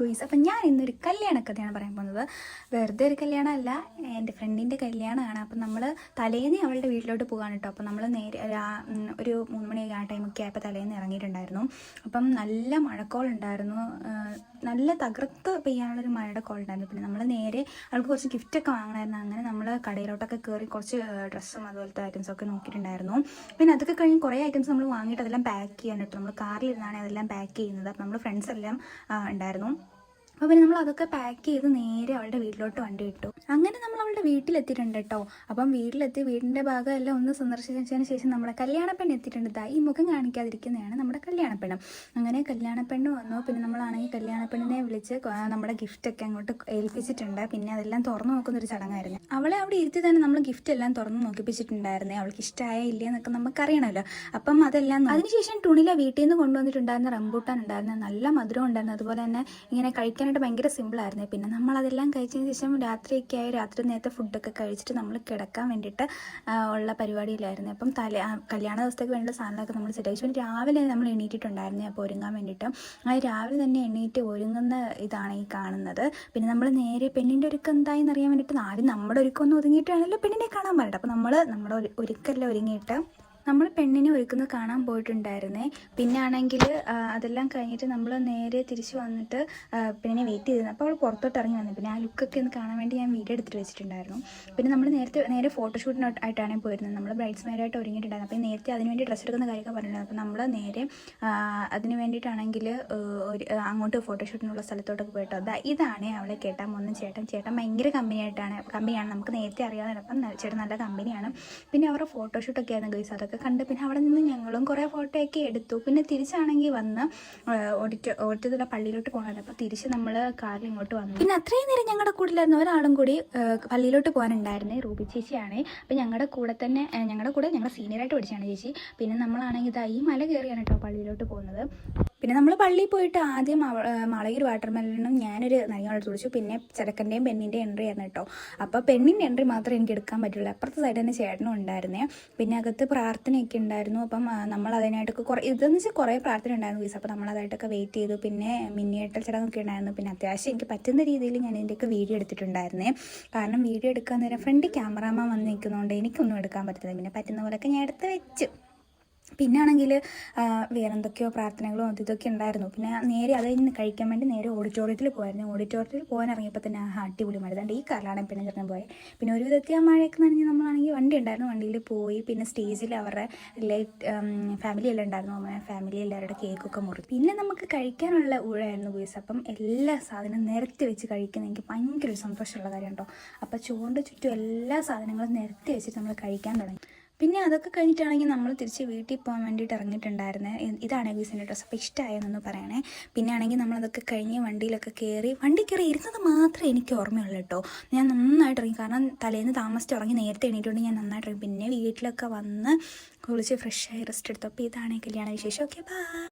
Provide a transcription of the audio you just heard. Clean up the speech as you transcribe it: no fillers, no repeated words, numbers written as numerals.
Guys. അപ്പം ഞാൻ ഇന്നൊരു കല്യാണക്കഥയാണ് പറയാൻ പോകുന്നത്. വെറുതെ ഒരു കല്യാണമല്ല, എൻ്റെ ഫ്രണ്ടിൻ്റെ കല്യാണമാണ്. അപ്പം നമ്മൾ തലേന്ന് അവളുടെ വീട്ടിലോട്ട് പോകാൻ കേട്ടോ. അപ്പം നമ്മൾ നേരെ ഒരു 3 മണി ആ ടൈമൊക്കെ ആയപ്പോൾ തലേന്ന് ഇറങ്ങിയിട്ടുണ്ടായിരുന്നു. അപ്പം നല്ല മഴക്കോളുണ്ടായിരുന്നു, നല്ല തകർത്ത് പെയ്യാനുള്ളൊരു മഴയുടെ കോളുണ്ടായിരുന്നു. പിന്നെ നമ്മൾ നേരെ അവൾക്ക് കുറച്ച് ഗിഫ്റ്റൊക്കെ വാങ്ങണമായിരുന്നു. അങ്ങനെ നമ്മൾ കടയിലോട്ടൊക്കെ കയറി കുറച്ച് ഡ്രസ്സും അതുപോലത്തെ ഐറ്റംസൊക്കെ നോക്കിയിട്ടുണ്ടായിരുന്നു. പിന്നെ അതൊക്കെ കഴിഞ്ഞ് കുറേ ഐറ്റംസ് നമ്മൾ വാങ്ങിയിട്ട് അതെല്ലാം പാക്ക് ചെയ്യാൻ കേട്ടോ. നമ്മൾ കാറിലിരുന്നാണ് അതെല്ലാം പാക്ക് ചെയ്യുന്നത്. അപ്പം നമ്മൾ ഫ്രണ്ട്സ് എല്ലാം ഉണ്ടായിരുന്നു. അപ്പോൾ പിന്നെ നമ്മൾ അതൊക്കെ പാക്ക് ചെയ്ത് നേരെ അവളുടെ വീട്ടിലോട്ട് വണ്ടി ഇട്ടു. അങ്ങനെ നമ്മൾ അവളുടെ വീട്ടിലെത്തിയിട്ടുണ്ട് കേട്ടോ. അപ്പം വീട്ടിലെത്തി വീടിൻ്റെ ഭാഗമെല്ലാം ഒന്ന് സന്ദർശിച്ചതിന് ശേഷം നമ്മുടെ കല്യാണപ്പെണ്ണ് എത്തിയിട്ടുണ്ട്. ഈ മുഖം കാണിക്കാതിരിക്കുന്നതാണ് നമ്മുടെ കല്യാണപ്പെണ്ണ്. അങ്ങനെ കല്യാണപ്പെണ്ണ് വന്നു. പിന്നെ നമ്മളാണെങ്കിൽ കല്യാണപ്പെണ്ണിനെ വിളിച്ച് നമ്മുടെ ഗിഫ്റ്റൊക്കെ അങ്ങോട്ട് ഏൽപ്പിച്ചിട്ടുണ്ട്. പിന്നെ അതെല്ലാം തുറന്നു നോക്കുന്നൊരു ചടങ്ങായിരുന്നു. അവളെ അവിടെ ഇരുത്തി തന്നെ നമ്മൾ ഗിഫ്റ്റ് എല്ലാം തുറന്ന് നോക്കിപ്പിച്ചിട്ടുണ്ടായിരുന്നേ. അവൾക്ക് ഇഷ്ടമായ ഇല്ലയെന്നൊക്കെ നമുക്കറിയണമല്ലോ. അപ്പം അതെല്ലാം അതിനുശേഷം തുണിയിലെ വീട്ടിൽ നിന്ന് കൊണ്ടുവന്നിട്ടുണ്ടായിരുന്ന റംബൂട്ടാൻ ഉണ്ടായിരുന്നു. നല്ല മധുരം ഉണ്ടായിരുന്നു. അതുപോലെ തന്നെ ഇങ്ങനെ കഴിക്കാൻ ഭയങ്കര സിമ്പിളായിരുന്നു. പിന്നെ നമ്മളതെല്ലാം കഴിച്ചതിന് ശേഷം രാത്രി നേരത്തെ ഫുഡൊക്കെ കഴിച്ചിട്ട് നമ്മൾ കിടക്കാൻ വേണ്ടിയിട്ട് ഉള്ള പരിപാടിയിലായിരുന്നു. അപ്പം കല്യാണ ദിവസത്തേക്ക് വേണ്ട സാധനങ്ങളൊക്കെ നമ്മൾ സെറ്റ് ആയി. പിന്നെ രാവിലെ നമ്മൾ എണീറ്റിട്ടുണ്ടായിരുന്നു അപ്പോൾ ഒരുങ്ങാൻ വേണ്ടിയിട്ട്. രാവിലെ തന്നെ എണീറ്റ് ഒരുങ്ങുന്ന ഇതാണ് ഈ കാണുന്നത്. പിന്നെ നമ്മൾ നേരെ പെണ്ണിൻ്റെ ഒരുക്കം എന്തായെന്ന് അറിയാൻ വേണ്ടിയിട്ട് ആദ്യം നമ്മുടെ ഒരുക്കമൊന്നും ഒതുങ്ങിയിട്ടാണല്ലോ പെണ്ണിനെ കാണാൻ പറഞ്ഞിട്ട്. അപ്പോൾ നമ്മൾ നമ്മുടെ ഒരുക്കെല്ലാം ഒരുങ്ങിയിട്ട് നമ്മൾ പെണ്ണിനെ ഒരുക്കുന്നത് കാണാൻ പോയിട്ടുണ്ടായിരുന്നേ. പിന്നെ ആണെങ്കിൽ അതെല്ലാം കഴിഞ്ഞിട്ട് നമ്മൾ നേരെ തിരിച്ച് വന്നിട്ട് പെണ്ണിനെ വെയിറ്റ് ചെയ്തിരുന്നു. അപ്പോൾ അവൾ പുറത്തോട്ട് ഇറങ്ങി വന്നു. പിന്നെ ആ ലുക്കൊക്കെ ഒന്ന് കാണാൻ വേണ്ടി ഞാൻ വീഡിയോ എടുത്തിട്ട് വെച്ചിട്ടുണ്ടായിരുന്നു. പിന്നെ നമ്മൾ നേരെ ഫോട്ടോഷൂട്ടിനായിട്ടാണ് പോയിരുന്നത്. നമ്മൾ ബ്രൈഡ്സ്മെയ്ഡായിട്ട് ഒരുങ്ങിയിട്ടുണ്ടായിരുന്നു. അപ്പോൾ നേരത്തെ അതിന് വേണ്ടി ഡ്രസ്സ് എടുക്കുന്ന കാര്യമൊക്കെ പറഞ്ഞിട്ടുണ്ടായിരുന്നു. അപ്പോൾ നമ്മൾ നേരെ അതിന് വേണ്ടിയിട്ടാണെങ്കിൽ അങ്ങോട്ട് ഫോട്ടോഷൂട്ടിനുള്ള സ്ഥലത്തോട്ടൊക്കെ പോയിട്ടോ. ഇതാണ് അവളെ കേട്ടാൻ പോകുന്ന ചേട്ടൻ ഭയങ്കര കമ്പനിയാണ്. നമുക്ക് നേരത്തെ അറിയാവുന്ന. അപ്പം ചേട്ടൻ നല്ല കമ്പനിയാണ്. പിന്നെ അവരുടെ ഫോട്ടോഷൂട്ടൊക്കെ ആയിരുന്നു ഗൈസ്. അതൊക്കെ കണ്ട് പിന്നെ അവിടെ നിന്ന് ഞങ്ങളും കുറേ ഫോട്ടോയൊക്കെ എടുത്തു. പിന്നെ തിരിച്ചാണെങ്കിൽ വന്ന് ഓഡിറ്റോറിയത്തിലുള്ള പള്ളിയിലോട്ട് പോകണമല്ലോ. അപ്പോൾ തിരിച്ച് നമ്മൾ കാറിൽ ഇങ്ങോട്ട് വന്നു. പിന്നെ അത്രയും നേരം ഞങ്ങളുടെ കൂടെയിലായിരുന്നു ഒരാളും കൂടി പള്ളിയിലോട്ട് പോകാനുണ്ടായിരുന്നേ. റൂബി ചേച്ചിയാണേ. അപ്പം ഞങ്ങളുടെ കൂടെ ഞങ്ങളുടെ സീനിയറായിട്ട് പഠിച്ചാണ് ചേച്ചി. പിന്നെ നമ്മളാണെങ്കിൽ ഈ മല കയറിയാണ് കേട്ടോ പള്ളിയിലോട്ട് പോകുന്നത്. പിന്നെ നമ്മൾ പള്ളിയിൽ പോയിട്ട് ആദ്യം മാളയൂർ വാട്ടർമെലനും ഞാനൊരു നരിയോട് തുടിച്ചു. പിന്നെ ചെറുക്കൻ്റെയും പെണ്ണിൻ്റെയും എൻട്രി ആയിരുന്നു കേട്ടോ. അപ്പോൾ പെണ്ണിൻ്റെ എൻട്രി മാത്രമേ എനിക്ക് എടുക്കാൻ പറ്റുള്ളൂ. അപ്പുറത്തെ സൈഡ് തന്നെ ചേട്ടനും ഉണ്ടായിരുന്നേ. പിന്നെ അകത്ത് പ്രാർത്ഥനയൊക്കെ ഉണ്ടായിരുന്നു. അപ്പം നമ്മൾ അതിനായിട്ടൊക്കെ ഇതെന്ന് വെച്ചാൽ കുറേ പ്രാർത്ഥന ഉണ്ടായിരുന്നു വീസ്. അപ്പോൾ നമ്മളതായിട്ടൊക്കെ വെയിറ്റ് ചെയ്തു. പിന്നെ മിന്നിയേട്ടൽ ചടങ്ങൊക്കെ ഉണ്ടായിരുന്നു. പിന്നെ അത്യാവശ്യം എനിക്ക് പറ്റുന്ന രീതിയിൽ ഞാൻ ഇതിൻ്റെയൊക്കെ വീഡിയോ എടുത്തിട്ടുണ്ടായിരുന്നേ. കാരണം വീഡിയോ എടുക്കാൻ നേരം ഫ്രണ്ട് ക്യാമറാമാൻ വന്ന് നിൽക്കുന്നതുകൊണ്ട് എനിക്കൊന്നും എടുക്കാൻ പറ്റുന്നത്. പിന്നെ പറ്റുന്ന പോലെയൊക്കെ ഞാൻ എടുത്ത് വെച്ചു. പിന്നെ ആണെങ്കിൽ വേറെ എന്തൊക്കെയോ പ്രാർത്ഥനകളും ഇതൊക്കെ ഉണ്ടായിരുന്നു. പിന്നെ നേരെ അത് കഴിഞ്ഞ് കഴിക്കാൻ വേണ്ടി നേരെ ഓഡിറ്റോറിയത്തിൽ പോയായിരുന്നു. ഓഡിറ്റോറിയത്തിൽ പോകാൻ ഇറങ്ങിയപ്പോൾ തന്നെ അടിപൊളി മഴ. ഈ കാറിലാണ് പിന്നെ ചേട്ടൻ പോയത്. പിന്നെ ഒരു വിധത്തിൽ ആ മഴയൊക്കെ നനഞ്ഞ് നമ്മളാണെങ്കിൽ വണ്ടി ഉണ്ടായിരുന്നു. വണ്ടിയിൽ പോയി. പിന്നെ സ്റ്റേജിൽ അവരുടെ ഫാമിലി എല്ലാം ഉണ്ടായിരുന്നു. ഫാമിലി എല്ലാവരുടെ കേക്കൊക്കെ മുറി. പിന്നെ നമുക്ക് കഴിക്കാനുള്ള ഊഴായിരുന്നു ബീസ്. അപ്പം എല്ലാ സാധനവും നിരത്തി വെച്ച് കഴിക്കുന്നത് എനിക്ക് ഭയങ്കര ഒരു സന്തോഷമുള്ള കാര്യം കേട്ടോ. അപ്പോൾ ചോറിൻ്റെ ചുറ്റും എല്ലാ സാധനങ്ങളും നിരത്തി വെച്ചിട്ട് നമ്മൾ കഴിക്കാൻ തുടങ്ങി. പിന്നെ അതൊക്കെ കഴിഞ്ഞിട്ടാണെങ്കിൽ നമ്മൾ തിരിച്ച് വീട്ടിൽ പോകാൻ വേണ്ടിയിട്ട് ഇറങ്ങിയിട്ടുണ്ടായിരുന്നത്. ഇതാണ് ഗീസിൻ്റെ ഡ്രസ്സ്. അപ്പോൾ ഇഷ്ടമായെന്നൊന്ന് പറയണേ. പിന്നെ ആണെങ്കിൽ നമ്മളതൊക്കെ കഴിഞ്ഞ് വണ്ടിയിലൊക്കെ കയറി ഇരുന്നത് മാത്രമേ എനിക്ക് ഓർമ്മയുള്ളൂ കേട്ടോ. ഞാൻ നന്നായിട്ട് ഇറങ്ങി. കാരണം തലേന്ന് താമസിച്ച് ഇറങ്ങി നേരത്തെ എണീറ്റുകൊണ്ട് ഞാൻ നന്നായിട്ട് ഇറങ്ങി. പിന്നെ വീട്ടിലൊക്കെ വന്ന് കുളിച്ച് ഫ്രഷായി റെസ്റ്റ് എടുത്തു. അപ്പോൾ ഇതാണ് കല്യാണ വിശേഷം. Okay, by.